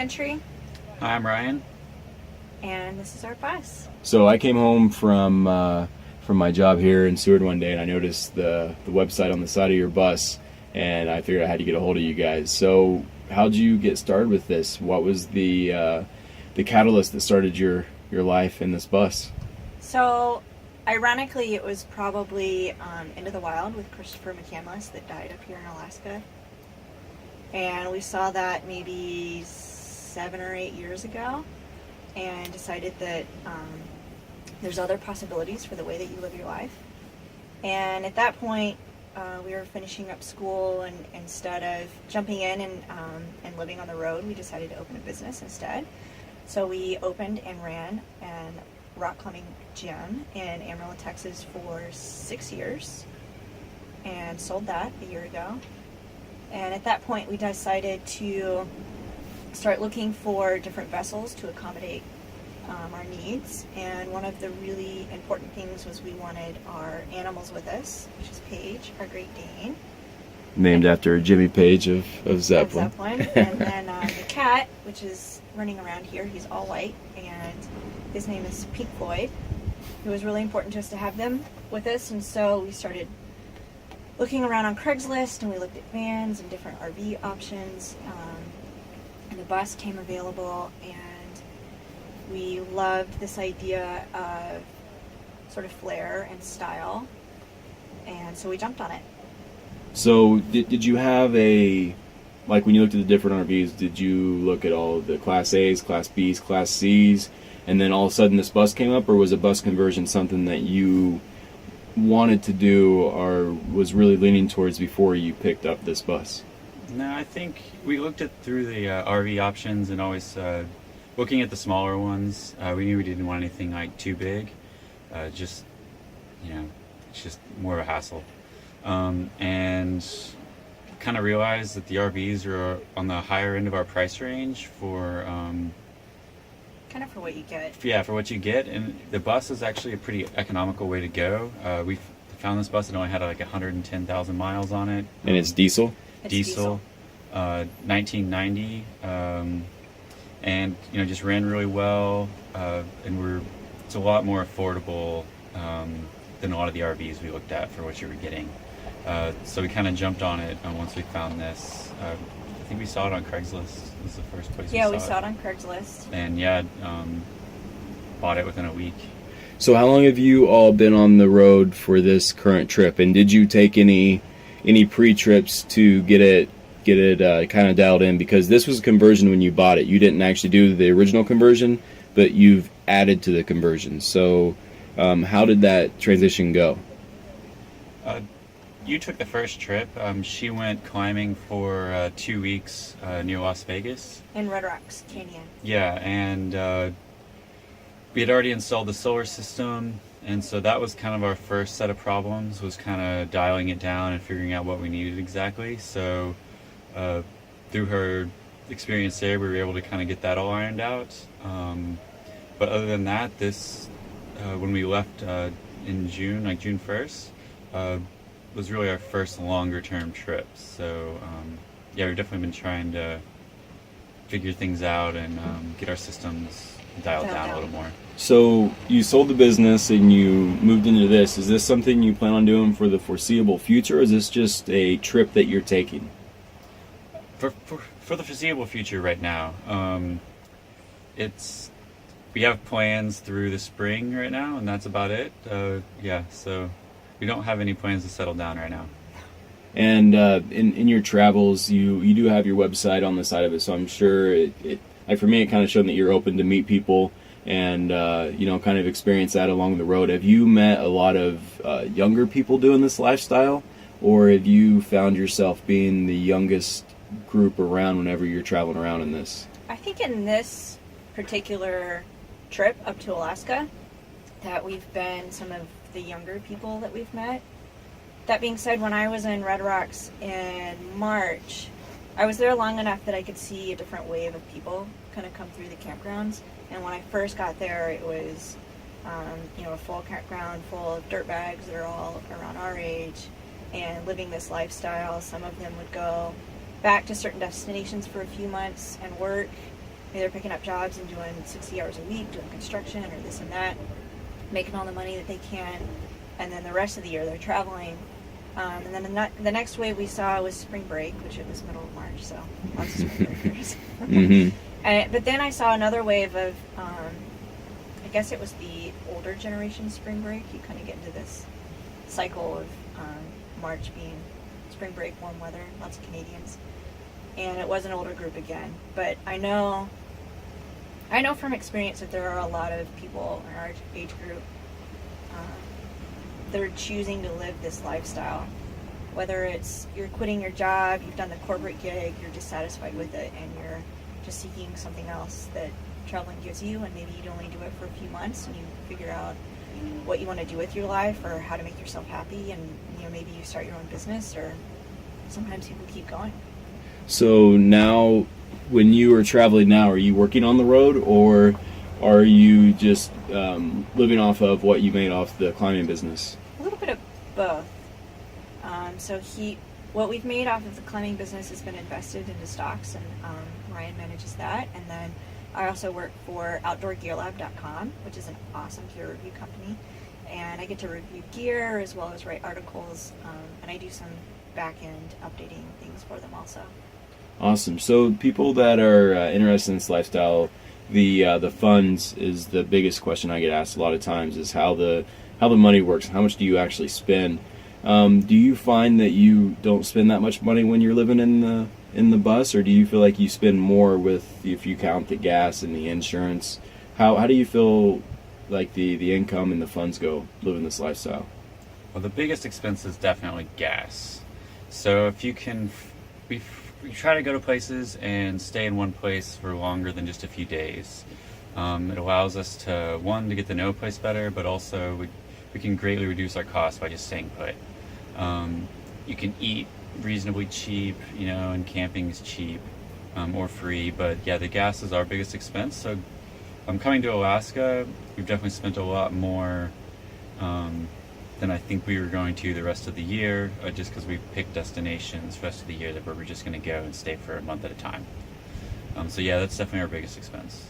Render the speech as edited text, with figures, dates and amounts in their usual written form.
Country. Hi, I'm Ryan. And this is our bus. So I came home from my job here in Seward one day, and I noticed the website on the side of your bus, and I figured I had to get a hold of you guys. So how'd you get started with this? What was the catalyst that started your life in this bus? So, ironically, it was probably Into the Wild with Christopher McCandless that died up here in Alaska. And we saw that maybe 7 or 8 years ago and decided that there's other possibilities for the way that you live your life. And at that point, we were finishing up school, and instead of jumping in and living on the road, we decided to open a business instead. So we opened and ran an rock climbing gym in Amarillo, Texas for 6 years and sold that a year ago. And at that point we decided to start looking for different vessels to accommodate our needs. And one of the really important things was we wanted our animals with us, which is Paige, our Great Dane. Named after Jimmy Page of Zeppelin. Of Zeppelin. And then the cat, which is running around here, he's all white, and his name is Pink Floyd. It was really important to us to have them with us, and so we started looking around on Craigslist, and we looked at vans and different RV options, and the bus came available, and we loved this idea of sort of flair and style, and so we jumped on it. So did you have like when you looked at the different RVs, did you look at all of the Class A's, Class B's, Class C's, and then all of a sudden this bus came up, or was a bus conversion something that you wanted to do or was really leaning towards before you picked up this bus? No, I think we looked through the RV options, and always looking at the smaller ones. We knew we didn't want anything like too big. It's just more of a hassle. And kind of realized that the RVs are on the higher end of our price range for kind of for what you get. Yeah, for what you get. And the bus is actually a pretty economical way to go. We found this bus, it only had like 110,000 miles on it. And it's diesel? It's diesel. 1990. And just ran really well. And it's a lot more affordable than a lot of the RVs we looked at for what you were getting. So we kind of jumped on it once we found this. I think we saw it on Craigslist. It was the first place we saw it on Craigslist. And bought it within a week. So how long have you all been on the road for this current trip? And did you take any pre-trips to get it kind of dialed in? Because this was a conversion when you bought it. You didn't actually do the original conversion, but you've added to the conversion. So how did that transition go? You took the first trip. She went climbing for 2 weeks near Las Vegas. In Red Rocks Canyon. Yeah, and we had already installed the solar system, and so that was kind of our first set of problems, was kind of dialing it down and figuring out what we needed exactly. So through her experience there, we were able to kind of get that all ironed out. But other than that, when we left in June, like June 1st, was really our first longer term trip. So we've definitely been trying to figure things out and get our systems dialed down a little more. So you sold the business and you moved into this. Is this something you plan on doing for the foreseeable future, or is this just a trip that you're taking? For the foreseeable future right now. We have plans through the spring right now, and that's about it. So we don't have any plans to settle down right now. And in your travels, you do have your website on the side of it, so I'm sure it like for me, it kind of showed that you're open to meet people and kind of experience that along the road. Have you met a lot of younger people doing this lifestyle, or have you found yourself being the youngest group around whenever you're traveling around in this? I think in this particular trip up to Alaska that we've been some of the younger people that we've met. That being said, when I was in Red Rocks in March, I was there long enough that I could see a different wave of people kind of come through the campgrounds. And when I first got there, it was a full campground full of dirtbags that are all around our age and living this lifestyle. Some of them would go back to certain destinations for a few months and work, either picking up jobs and doing 60 hours a week, doing construction or this and that, making all the money that they can, and then the rest of the year they're traveling. And then the next wave we saw was spring break, which it was middle of March, so lots of spring breakers. But then I saw another wave of, I guess it was the older generation spring break. You kind of get into this cycle of March being spring break, warm weather, lots of Canadians. And it was an older group again. But I know from experience that there are a lot of people in our age group that are choosing to live this lifestyle. Whether it's you're quitting your job, you've done the corporate gig, you're dissatisfied with it, and you're just seeking something else that traveling gives you, and maybe you'd only do it for a few months and you figure out what you want to do with your life or how to make yourself happy, and maybe you start your own business, or sometimes people keep going. So now, when you are traveling now, are you working on the road, or are you just living off of what you made off the climbing business? A little bit of both. What we've made off of the climbing business has been invested into stocks, and Ryan manages that. And then I also work for OutdoorGearLab.com, which is an awesome gear review company. And I get to review gear as well as write articles, and I do some back-end updating things for them also. Awesome. So people that are interested in this lifestyle, the funds is the biggest question I get asked a lot of times, is how the money works. How much do you actually spend? Do you find that you don't spend that much money when you're living in the bus, or do you feel like you spend more if you count the gas and the insurance? How do you feel like the income and the funds go living this lifestyle? Well, the biggest expense is definitely gas. So if you can, we try to go to places and stay in one place for longer than just a few days. It allows us to get to know a place better, but also we can greatly reduce our costs by just staying put. You can eat reasonably cheap, and camping is cheap or free, but yeah, the gas is our biggest expense. So coming to Alaska, we've definitely spent a lot more than I think we were going to the rest of the year, just because we picked destinations the rest of the year that we're just going to go and stay for a month at a time. So yeah, that's definitely our biggest expense.